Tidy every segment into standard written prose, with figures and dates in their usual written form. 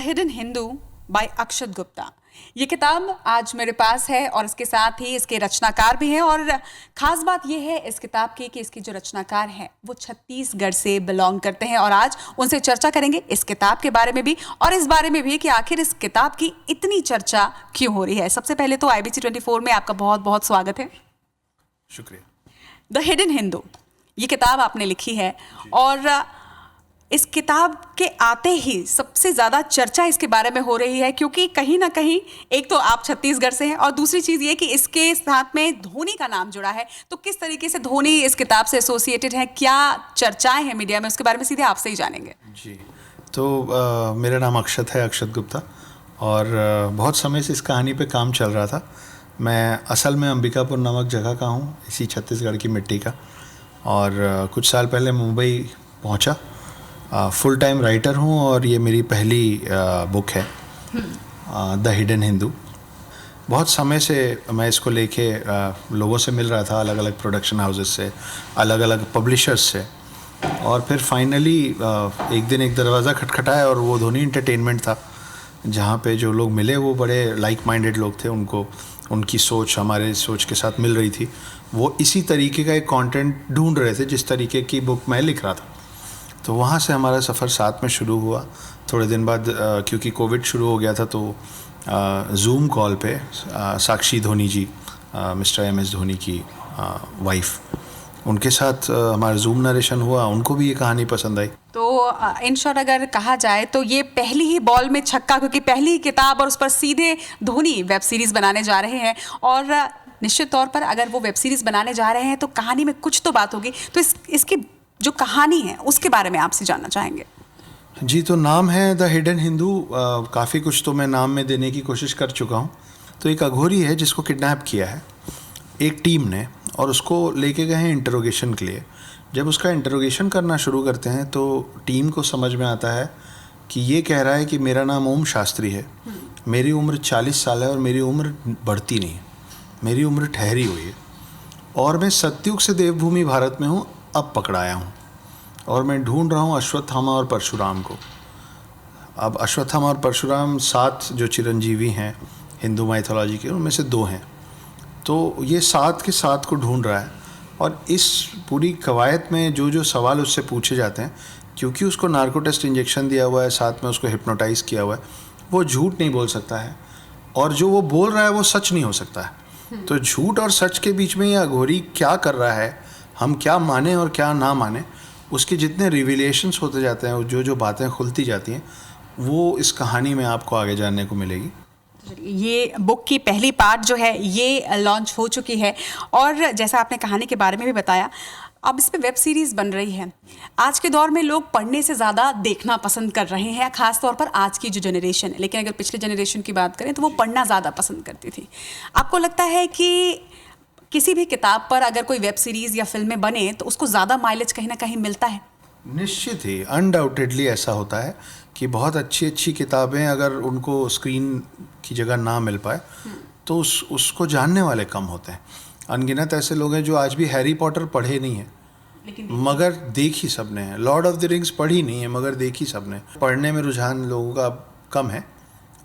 Hidden Hindu bye अक्षत गुप्ता। ये किताब आज मेरे पास है और इसके साथ ही इसके रचनाकार भी हैं। और ख़ास बात ये है इस किताब की कि इसके जो रचनाकार हैं वो छत्तीसगढ़ से बिलोंग करते हैं। और आज उनसे चर्चा करेंगे इस किताब के बारे में भी और इस बारे में भी कि आखिर इस किताब की इतनी चर्चा क्यों हो रही है। सबसे पहले तो IBC 24 में आपका बहुत बहुत स्वागत है। शुक्रिया। द हिडन हिंदू ये किताब आपने लिखी है और इस किताब के आते ही सबसे ज़्यादा चर्चा इसके बारे में हो रही है क्योंकि कहीं ना कहीं एक तो आप छत्तीसगढ़ से हैं और दूसरी चीज़ ये कि इसके साथ में धोनी का नाम जुड़ा है। तो किस तरीके से धोनी इस किताब से एसोसिएटेड है, क्या चर्चाएं हैं मीडिया में, उसके बारे में सीधे आपसे ही जानेंगे। जी, तो मेरा नाम अक्षत है, अक्षत गुप्ता। और बहुत समय से इस कहानी पे काम चल रहा था। मैं असल में अंबिकापुर नामक जगह का हूँ, इसी छत्तीसगढ़ की मिट्टी का। और कुछ साल पहले मुंबई पहुँचा। फुल टाइम राइटर हूँ और ये मेरी पहली बुक है, द हिडन हिंदू। बहुत समय से मैं इसको लेके लोगों से मिल रहा था, अलग अलग प्रोडक्शन हाउसेस से, अलग अलग पब्लिशर्स से। और फिर फाइनली एक दिन एक दरवाज़ा खटखटाया और वो धोनी एंटरटेनमेंट था, जहाँ पे जो लोग मिले वो बड़े लाइक माइंडेड लोग थे। उनको उनकी सोच हमारे सोच के साथ मिल रही थी। वो इसी तरीके का एक कंटेंट ढूंढ रहे थे जिस तरीके की बुक मैं लिख रहा था। तो वहाँ से हमारा सफ़र साथ में शुरू हुआ। थोड़े दिन बाद क्योंकि कोविड शुरू हो गया था तो जूम कॉल पे साक्षी धोनी जी, मिस्टर MS धोनी की वाइफ, उनके साथ हमारा जूम नरेशन हुआ। उनको भी ये कहानी पसंद आई। तो इन शॉर्ट अगर कहा जाए तो ये पहली ही बॉल में छक्का, क्योंकि पहली ही किताब और उस पर सीधे धोनी वेब सीरीज़ बनाने जा रहे हैं। और निश्चित तौर पर अगर वो वेब सीरीज़ बनाने जा रहे हैं तो कहानी में कुछ तो बात होगी। तो इसकी जो कहानी है उसके बारे में आपसे जानना चाहेंगे। जी, तो नाम है द हिडन हिंदू। काफ़ी कुछ तो मैं नाम में देने की कोशिश कर चुका हूँ। तो एक अघोरी है जिसको किडनैप किया है एक टीम ने और उसको लेके गए हैं इंटरोगेशन के लिए। जब उसका इंटरोगेशन करना शुरू करते हैं तो टीम को समझ में आता है कि ये कह रहा है कि मेरा नाम ओम शास्त्री है, मेरी उम्र 40 साल है और मेरी उम्र बढ़ती नहीं है, मेरी उम्र ठहरी हुई है और मैं सतयुग से देवभूमि भारत में हूँ, अब पकड़ाया हूँ और मैं ढूंढ रहा हूँ अश्वत्थामा और परशुराम को। अब अश्वत्थामा और परशुराम 7 जो चिरंजीवी हैं हिंदू माइथोलॉजी के, उनमें से 2 हैं। तो ये 7 के 7 को ढूंढ रहा है और इस पूरी कवायद में जो सवाल उससे पूछे जाते हैं, क्योंकि उसको नार्को टेस्ट इंजेक्शन दिया हुआ है, साथ में उसको हिप्नोटाइज़ किया हुआ है, वो झूठ नहीं बोल सकता है और जो वो बोल रहा है वो सच नहीं हो सकता है। तो झूठ और सच के बीच में ये अघोरी क्या कर रहा है, हम क्या माने और क्या ना माने, उसके जितने रिविलेशंस होते जाते हैं, जो बातें खुलती जाती हैं, वो इस कहानी में आपको आगे जानने को मिलेगी। ये बुक की पहली पार्ट जो है ये लॉन्च हो चुकी है और जैसा आपने कहानी के बारे में भी बताया, अब इस पे वेब सीरीज़ बन रही है। आज के दौर में लोग पढ़ने से ज़्यादा देखना पसंद कर रहे हैं, ख़ास तौर पर आज की जो जनरेशन है। लेकिन अगर पिछले जनरेशन की बात करें तो वो पढ़ना ज़्यादा पसंद करती थी। आपको लगता है कि किसी भी किताब पर अगर कोई वेब सीरीज़ या फिल्में बने तो उसको ज़्यादा माइलेज कहीं ना कहीं मिलता है? निश्चित ही, अनडाउटेडली ऐसा होता है कि बहुत अच्छी किताबें अगर उनको स्क्रीन की जगह ना मिल पाए तो उसको जानने वाले कम होते हैं। अनगिनत ऐसे लोग हैं जो आज भी हैरी पॉटर पढ़े नहीं हैं मगर देखी सबने है, लॉर्ड ऑफ द रिंग्स पढ़ी नहीं है मगर देखी सबने। पढ़ने में रुझान लोगों का कम है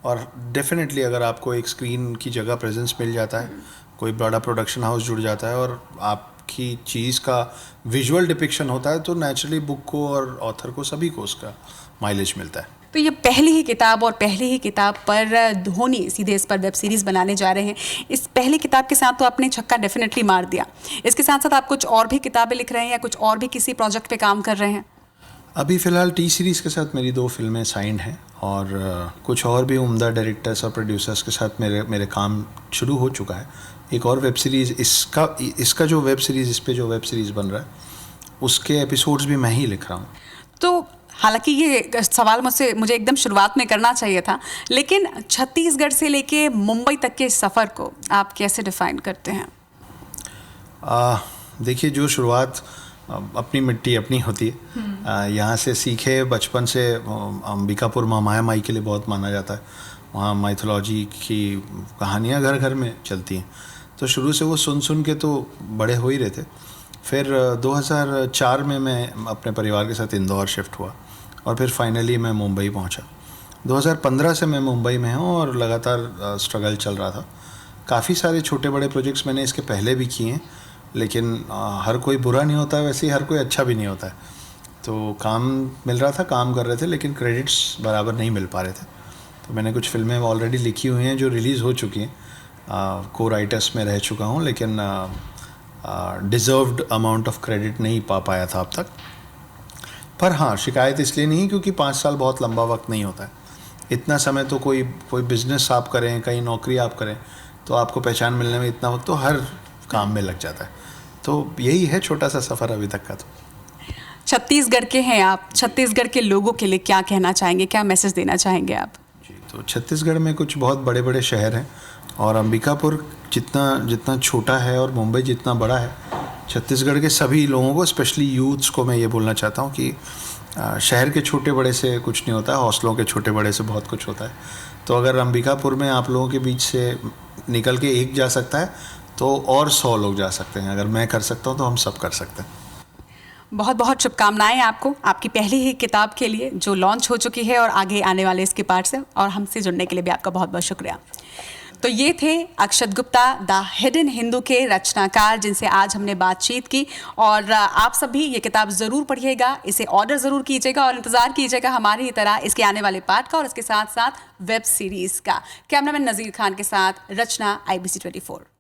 और डेफिनेटली अगर आपको एक स्क्रीन की जगह प्रेजेंस मिल जाता है, कोई बड़ा प्रोडक्शन हाउस जुड़ जाता है और आपकी चीज़ का विजुअल डिपिक्शन होता है, तो नेचुरली बुक को और ऑथर को, सभी को उसका माइलेज मिलता है। तो ये पहली ही किताब और पहली ही किताब पर धोनी सीधे इस पर वेब सीरीज़ बनाने जा रहे हैं। इस पहली किताब के साथ तो आपने छक्का डेफिनेटली मार दिया। इसके साथ साथ आप कुछ और भी किताबें लिख रहे हैं या कुछ और भी किसी प्रोजेक्ट पे काम कर रहे हैं? अभी फ़िलहाल T सीरीज़ के साथ मेरी 2 फिल्में साइंड हैं और कुछ और भी उम्दा डायरेक्टर्स और प्रोड्यूसर्स के साथ मेरे काम शुरू हो चुका है। एक और वेब सीरीज़, इसका जो वेब सीरीज़, इस पे जो वेब सीरीज़ बन रहा है उसके एपिसोड्स भी मैं ही लिख रहा हूँ। तो हालांकि ये सवाल मुझे एकदम शुरुआत में करना चाहिए था, लेकिन छत्तीसगढ़ से लेके मुंबई तक के सफ़र को आप कैसे डिफ़ाइन करते हैं? देखिए, जो शुरुआत अपनी मिट्टी अपनी होती है। यहाँ से सीखे बचपन से। अंबिकापुर माया माई के लिए बहुत माना जाता है। वहाँ माइथोलॉजी की कहानियाँ घर घर में चलती हैं, तो शुरू से वो सुन के तो बड़े हो ही रहे थे। फिर 2004 में मैं अपने परिवार के साथ इंदौर शिफ्ट हुआ और फिर फाइनली मैं मुंबई पहुँचा। 2015 से मैं मुंबई में हूँ और लगातार स्ट्रगल चल रहा था। काफ़ी सारे छोटे बड़े प्रोजेक्ट्स मैंने इसके पहले भी किए हैं, लेकिन हर कोई बुरा नहीं होता है, वैसे ही हर कोई अच्छा भी नहीं होता है। तो काम मिल रहा था, काम कर रहे थे, लेकिन क्रेडिट्स बराबर नहीं मिल पा रहे थे। तो मैंने कुछ फिल्में ऑलरेडी लिखी हुई हैं जो रिलीज़ हो चुकी हैं, को राइटर्स में रह चुका हूँ, लेकिन डिज़र्व्ड अमाउंट ऑफ क्रेडिट नहीं पा पाया था अब तक। पर हाँ, शिकायत इसलिए नहीं क्योंकि 5 साल बहुत लंबा वक्त नहीं होता है। इतना समय तो कोई बिज़नेस आप करें, कहीं नौकरी आप करें, तो आपको पहचान मिलने में इतना वक्त तो हर काम में लग जाता है। तो यही है छोटा सा सफ़र अभी तक का। तो छत्तीसगढ़ के हैं आप, छत्तीसगढ़ के लोगों के लिए क्या कहना चाहेंगे, क्या मैसेज देना चाहेंगे आप? जी, तो छत्तीसगढ़ में कुछ बहुत बड़े बड़े शहर हैं और अंबिकापुर जितना छोटा है और मुंबई जितना बड़ा है, छत्तीसगढ़ के सभी लोगों को, स्पेशली यूथ्स को मैं ये बोलना चाहता हूँ कि शहर के छोटे बड़े से कुछ नहीं होता है, हौसलों के छोटे बड़े से बहुत कुछ होता है। तो अगर अंबिकापुर में आप लोगों के बीच से निकल के एक जा सकता है तो और 100 लोग जा सकते हैं। अगर मैं कर सकता हूँ तो हम सब कर सकते हैं। बहुत बहुत शुभकामनाएं आपको, आपकी पहली ही किताब के लिए जो लॉन्च हो चुकी है और आगे आने वाले इसके पार्ट से, और हमसे जुड़ने के लिए भी आपका बहुत बहुत शुक्रिया। तो ये थे अक्षत गुप्ता, द हिडन हिंदू के रचनाकार, जिनसे आज हमने बातचीत की। और आप सब भी ये किताब ज़रूर पढ़िएगा, इसे ऑर्डर ज़रूर कीजिएगा और इंतज़ार कीजिएगा हमारी ही तरह इसके आने वाले पार्ट का और इसके साथ साथ वेब सीरीज़ का। कैमरामैन नज़ीर खान के साथ रचना, IBC 24।